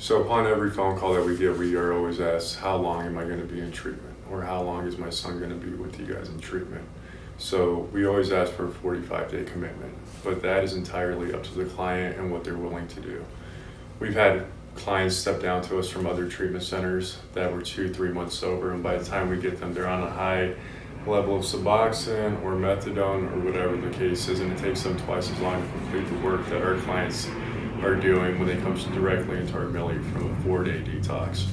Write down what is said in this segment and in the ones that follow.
So upon every phone call that we get, we are always asked, how long am I going to be in treatment? Or how long is my son going to be with you guys in treatment? So we always ask for a 45-day commitment, but that is entirely up to the client and what they're willing to do. We've had clients step down to us from other treatment centers that were 2-3 months sober, and by the time we get them, they're on a high level of Suboxone or methadone or whatever the case is, and it takes them twice as long to complete the work that our clients are doing when they come directly into our millie from a 4-day detox.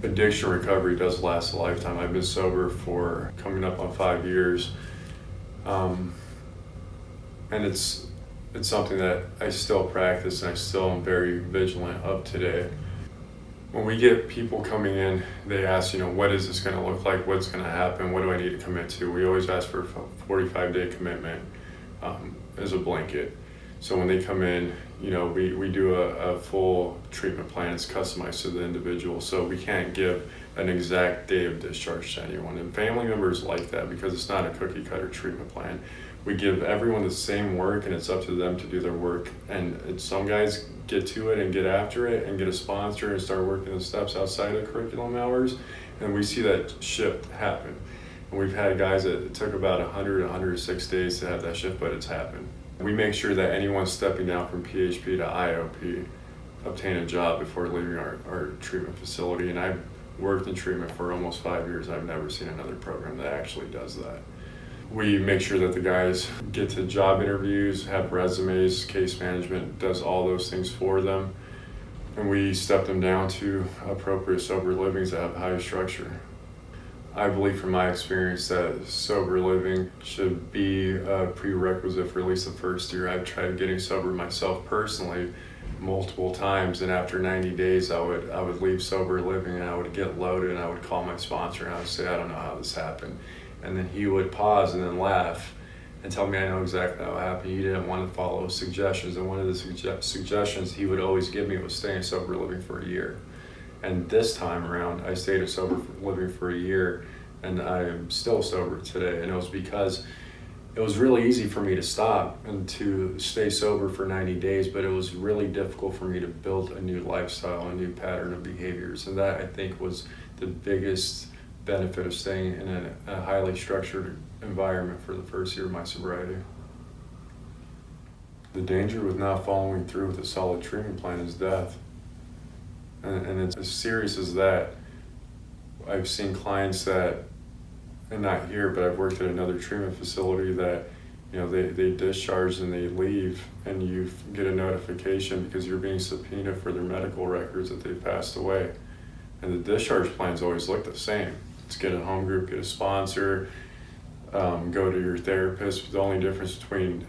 Addiction recovery does last a lifetime. I've been sober for coming up on 5 years, and it's something that I still practice and I still am very vigilant of today. When we get people coming in, they ask, what is this going to look like? What's going to happen? What do I need to commit to? We always ask for a 45-day commitment as a blanket. So when they come in, we do a full treatment plan. It's customized to the individual. So we can't give an exact day of discharge to anyone. And family members like that because it's not a cookie cutter treatment plan. We give everyone the same work and it's up to them to do their work. And some guys get to it and get after it and get a sponsor and start working the steps outside of curriculum hours. And we see that shift happen. And we've had guys that it took about 106 days to have that shift, but it's happened. We make sure that anyone stepping down from PHP to IOP obtain a job before leaving our treatment facility. And I've worked in treatment for almost 5 years. I've never seen another program that actually does that. We make sure that the guys get to job interviews, have resumes, case management does all those things for them. And we step them down to appropriate sober livings that have high structure. I believe from my experience that sober living should be a prerequisite for at least the first year. I've tried getting sober myself personally multiple times, and after 90 days I would leave sober living and I would get loaded and I would call my sponsor and I would say, I don't know how this happened. And then he would pause and then laugh and tell me I know exactly how it happened. He didn't want to follow suggestions, and one of the suggestions he would always give me was staying sober living for a year. And this time around, I stayed a sober living for a year, and I am still sober today. And it was because it was really easy for me to stop and to stay sober for 90 days, but it was really difficult for me to build a new lifestyle, a new pattern of behaviors. And that, I think, was the biggest benefit of staying in a highly structured environment for the first year of my sobriety. The danger with not following through with a solid treatment plan is death. And it's as serious as that. I've seen clients that, and not here, but I've worked at another treatment facility that, they discharge and they leave, and you get a notification because you're being subpoenaed for their medical records that they've passed away. And the discharge plans always look the same. It's get a home group, get a sponsor, go to your therapist. The only difference between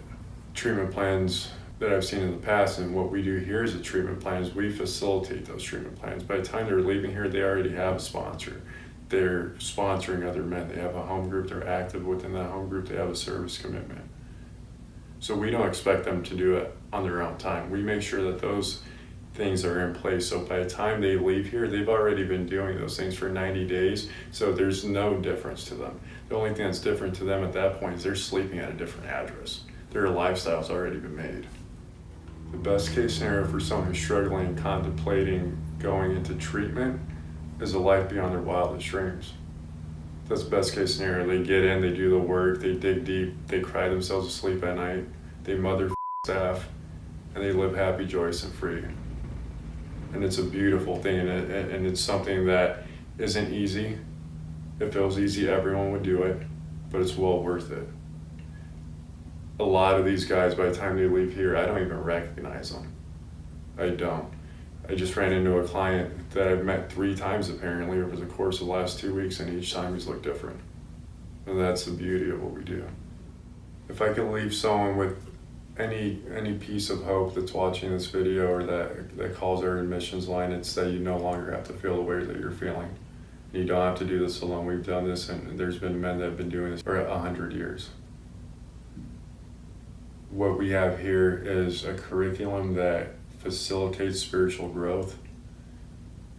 treatment plans that I've seen in the past and what we do here as a treatment plan is we facilitate those treatment plans. By the time they're leaving here, they already have a sponsor. They're sponsoring other men. They have a home group. They're active within that home group. They have a service commitment. So we don't expect them to do it on their own time. We make sure that those things are in place. So by the time they leave here, they've already been doing those things for 90 days. So there's no difference to them. The only thing that's different to them at that point is they're sleeping at a different address. Their lifestyle's already been made. The best case scenario for someone who's struggling and contemplating going into treatment is a life beyond their wildest dreams. That's best case scenario. They get in, they do the work, they dig deep, they cry themselves to sleep at night, they mother staff, and they live happy, joyous, and free. And it's a beautiful thing, and it's something that isn't easy. If it was easy, everyone would do it, but it's well worth it. A lot of these guys, by the time they leave here, I don't even recognize them. I don't. I just ran into a client that I've met 3 times apparently over the course of the last 2 weeks, and each time he's looked different. And that's the beauty of what we do. If I could leave someone with any piece of hope that's watching this video or that calls our admissions line, it's that you no longer have to feel the way that you're feeling. You don't have to do this alone. We've done this, and there's been men that have been doing this for 100 years. What we have here is a curriculum that facilitates spiritual growth,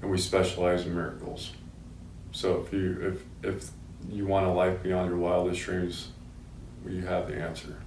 and we specialize in miracles. So if you want a life beyond your wildest dreams, you have the answer.